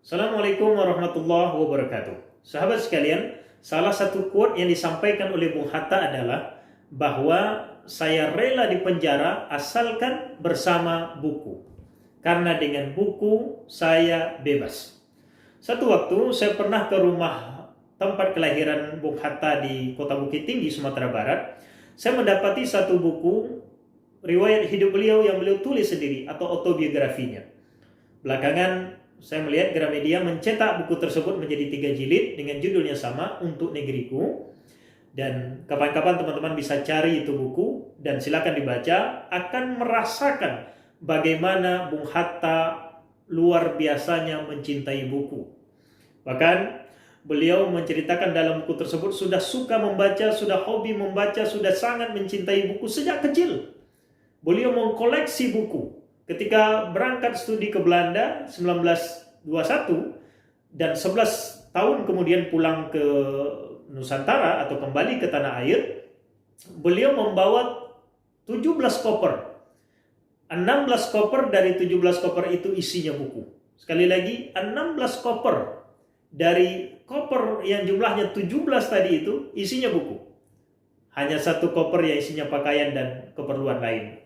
Assalamualaikum warahmatullahi wabarakatuh. Sahabat sekalian, salah satu quote yang disampaikan oleh Bung Hatta adalah bahwa saya rela di penjara asalkan bersama buku. Karena dengan buku saya bebas. Satu waktu saya pernah ke rumah tempat kelahiran Bung Hatta di Kota Bukit Tinggi, Sumatera Barat. Saya mendapati satu buku riwayat hidup beliau yang beliau tulis sendiri atau autobiografinya. Belakangan saya melihat Gramedia mencetak buku tersebut menjadi 3 jilid dengan judul yang sama, Untuk Negeriku. Dan kapan-kapan teman-teman bisa cari itu buku dan silakan dibaca, akan merasakan bagaimana Bung Hatta luar biasanya mencintai buku. Bahkan beliau menceritakan dalam buku tersebut sudah suka membaca, sudah hobi membaca, sudah sangat mencintai buku sejak kecil. Beliau mengkoleksi buku. Ketika berangkat studi ke Belanda 1921 dan 11 tahun kemudian pulang ke Nusantara atau kembali ke tanah air, beliau membawa 17 koper. 16 koper dari 17 koper itu isinya buku. Sekali lagi, 16 koper dari koper yang jumlahnya 17 tadi itu isinya buku. Hanya satu koper yang isinya pakaian dan keperluan lain.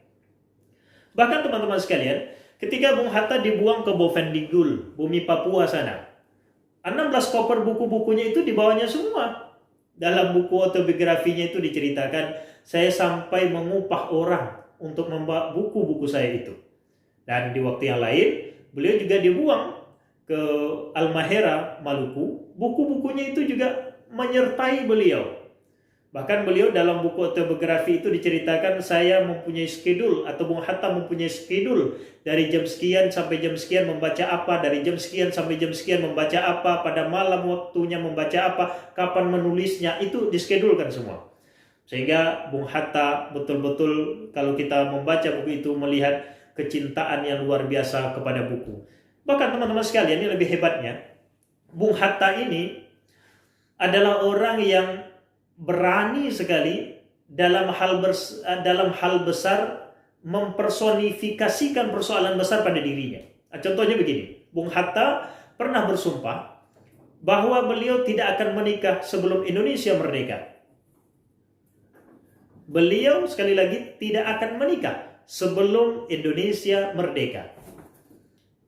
Bahkan teman-teman sekalian, ketika Bung Hatta dibuang ke Bovendigul, bumi Papua sana, 16 koper buku-bukunya itu dibawanya semua. Dalam buku autobiografinya itu diceritakan, saya sampai mengupah orang untuk membawa buku-buku saya itu. Dan di waktu yang lain, beliau juga dibuang ke Halmahera, Maluku. Buku-bukunya itu juga menyertai beliau. Bahkan beliau dalam buku autobiografi itu diceritakan, saya mempunyai schedule atau Bung Hatta mempunyai schedule dari jam sekian sampai jam sekian membaca apa, dari jam sekian sampai jam sekian membaca apa, pada malam waktunya membaca apa, kapan menulisnya, itu dischedulekan semua. Sehingga Bung Hatta betul-betul kalau kita membaca buku itu melihat kecintaan yang luar biasa kepada buku. Bahkan teman-teman sekalian, ini lebih hebatnya, Bung Hatta ini adalah orang yang berani sekali dalam hal besar mempersonifikasikan persoalan besar pada dirinya. Contohnya begini, Bung Hatta pernah bersumpah bahwa beliau tidak akan menikah sebelum Indonesia merdeka. Beliau sekali lagi tidak akan menikah sebelum Indonesia merdeka.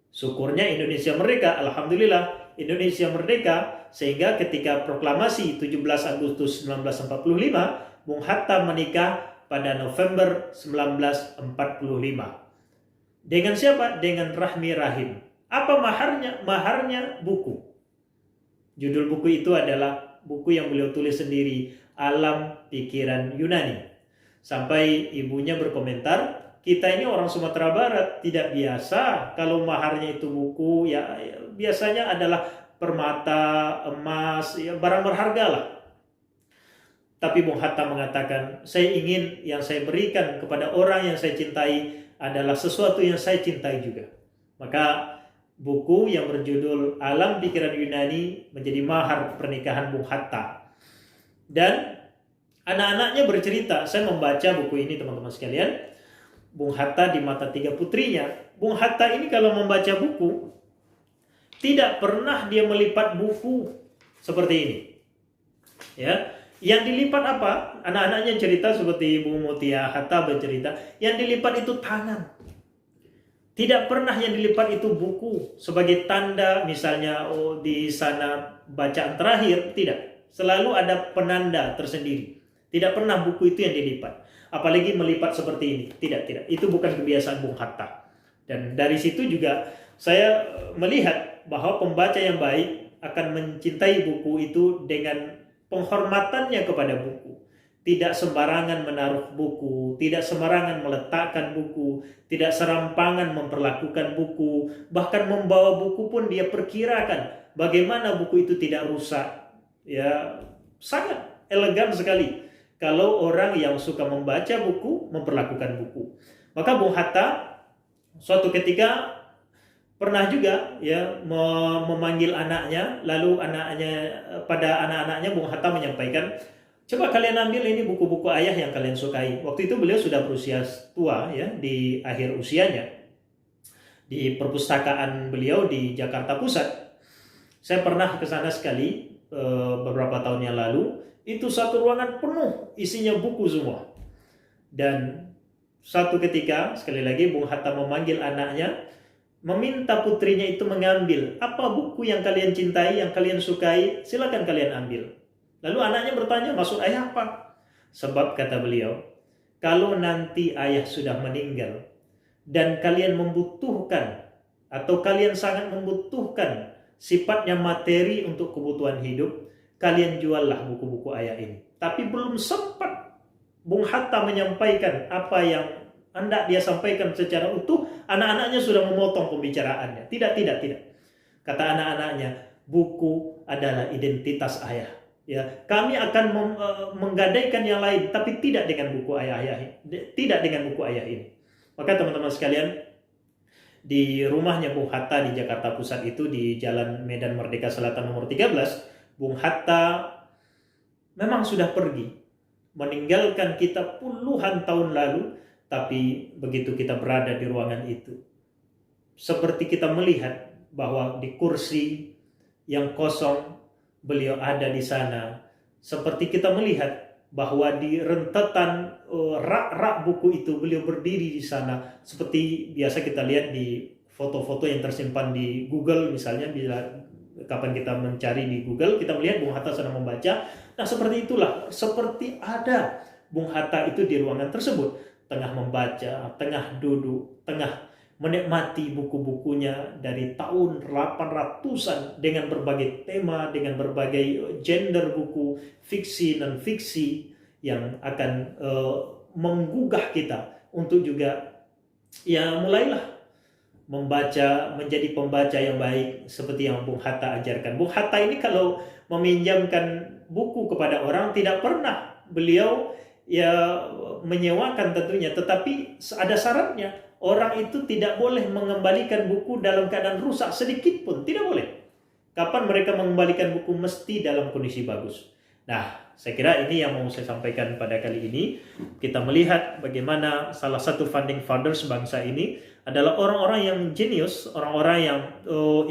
Syukurnya Indonesia merdeka, alhamdulillah Indonesia merdeka, sehingga ketika proklamasi 17 Agustus 1945, Bung Hatta menikah pada November 1945. Dengan siapa? Dengan Rahmi Rahim. Apa maharnya? Maharnya buku. Judul buku itu adalah buku yang beliau tulis sendiri, Alam Pikiran Yunani. Sampai ibunya berkomentar, kita ini orang Sumatera Barat tidak biasa kalau maharnya itu buku, ya biasanya adalah permata, emas, ya barang berharga lah. Tapi Bung Hatta mengatakan, saya ingin yang saya berikan kepada orang yang saya cintai adalah sesuatu yang saya cintai juga. Maka buku yang berjudul Alam Pikiran Yunani menjadi mahar pernikahan Bung Hatta. Dan anak-anaknya bercerita, saya membaca buku ini teman-teman sekalian, Bung Hatta di mata 3 putrinya. Bung Hatta ini kalau membaca buku, tidak pernah dia melipat buku seperti ini. Ya, yang dilipat apa? Anak-anaknya cerita seperti Bu Mutia Hatta bercerita, yang dilipat itu tangan. Tidak pernah yang dilipat itu buku sebagai tanda misalnya di sana bacaan terakhir, tidak. Selalu ada penanda tersendiri. Tidak pernah buku itu yang dilipat. Apalagi melipat seperti ini. Tidak. Itu bukan kebiasaan Bung Hatta. Dan dari situ juga saya melihat bahwa pembaca yang baik akan mencintai buku itu dengan penghormatannya kepada buku. Tidak sembarangan menaruh buku, tidak sembarangan meletakkan buku, tidak serampangan memperlakukan buku, bahkan membawa buku pun dia perkirakan bagaimana buku itu tidak rusak. Ya, sangat elegan sekali kalau orang yang suka membaca buku memperlakukan buku. Maka Bung Hatta suatu ketika pernah juga ya memanggil anaknya, lalu pada anak-anaknya Bung Hatta menyampaikan, coba kalian ambil ini buku-buku ayah yang kalian sukai. Waktu itu beliau sudah berusia tua ya, di akhir usianya. Di perpustakaan beliau di Jakarta Pusat. Saya pernah ke sana sekali beberapa tahun yang lalu. Itu satu ruangan penuh isinya buku semua. Dan satu ketika, sekali lagi Bung Hatta memanggil anaknya, meminta putrinya itu mengambil apa buku yang kalian cintai, yang kalian sukai, silakan kalian ambil. Lalu anaknya bertanya, maksud ayah apa? Sebab kata beliau, kalau nanti ayah sudah meninggal dan kalian membutuhkan atau kalian sangat membutuhkan sifatnya materi untuk kebutuhan hidup, kalian juallah buku-buku ayah ini. Tapi belum sempat Bung Hatta menyampaikan apa yang hendak dia sampaikan secara utuh, anak-anaknya sudah memotong pembicaraannya. Tidak. Kata anak-anaknya, buku adalah identitas ayah. Ya, kami akan menggadaikan yang lain, tapi tidak dengan buku ayah ini. Maka teman-teman sekalian, di rumahnya Bung Hatta di Jakarta Pusat itu, di Jalan Medan Merdeka Selatan nomor 13, Bung Hatta memang sudah pergi, meninggalkan kita puluhan tahun lalu. Tapi begitu kita berada di ruangan itu, seperti kita melihat bahwa di kursi yang kosong beliau ada di sana. Seperti kita melihat bahwa di rentetan rak-rak buku itu beliau berdiri di sana. Seperti biasa kita lihat di foto-foto yang tersimpan di Google misalnya, bila kapan kita mencari di Google, kita melihat Bung Hatta sedang membaca. Nah, seperti itulah, seperti ada Bung Hatta itu di ruangan tersebut, tengah membaca, tengah duduk, tengah menikmati buku-bukunya dari tahun 800-an dengan berbagai tema, dengan berbagai gender buku, fiksi dan fiksi yang akan menggugah kita untuk juga ya mulailah membaca, menjadi pembaca yang baik seperti yang Bung Hatta ajarkan. Bung Hatta ini kalau meminjamkan buku kepada orang tidak pernah beliau ya menyewakan tentunya, tetapi ada syaratnya. Orang itu tidak boleh mengembalikan buku dalam keadaan rusak sedikit pun, tidak boleh. Kapan mereka mengembalikan buku mesti dalam kondisi bagus. Nah, saya kira ini yang mau saya sampaikan pada kali ini. Kita melihat bagaimana salah satu founding fathers bangsa ini adalah orang-orang yang jenius, orang-orang yang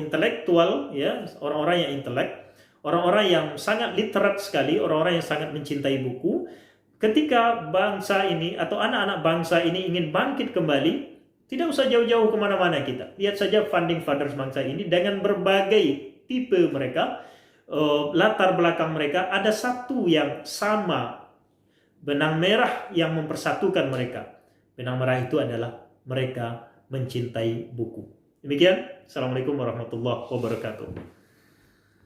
intelektual, ya, orang-orang yang intelek, orang-orang yang sangat literat sekali, orang-orang yang sangat mencintai buku. Ketika bangsa ini atau anak-anak bangsa ini ingin bangkit kembali, tidak usah jauh-jauh kemana-mana kita. Lihat saja founding fathers bangsa ini dengan berbagai tipe mereka, latar belakang mereka, ada satu yang sama, benang merah yang mempersatukan mereka. Benang merah itu adalah mereka mencintai buku. Demikian, Assalamualaikum warahmatullahi wabarakatuh.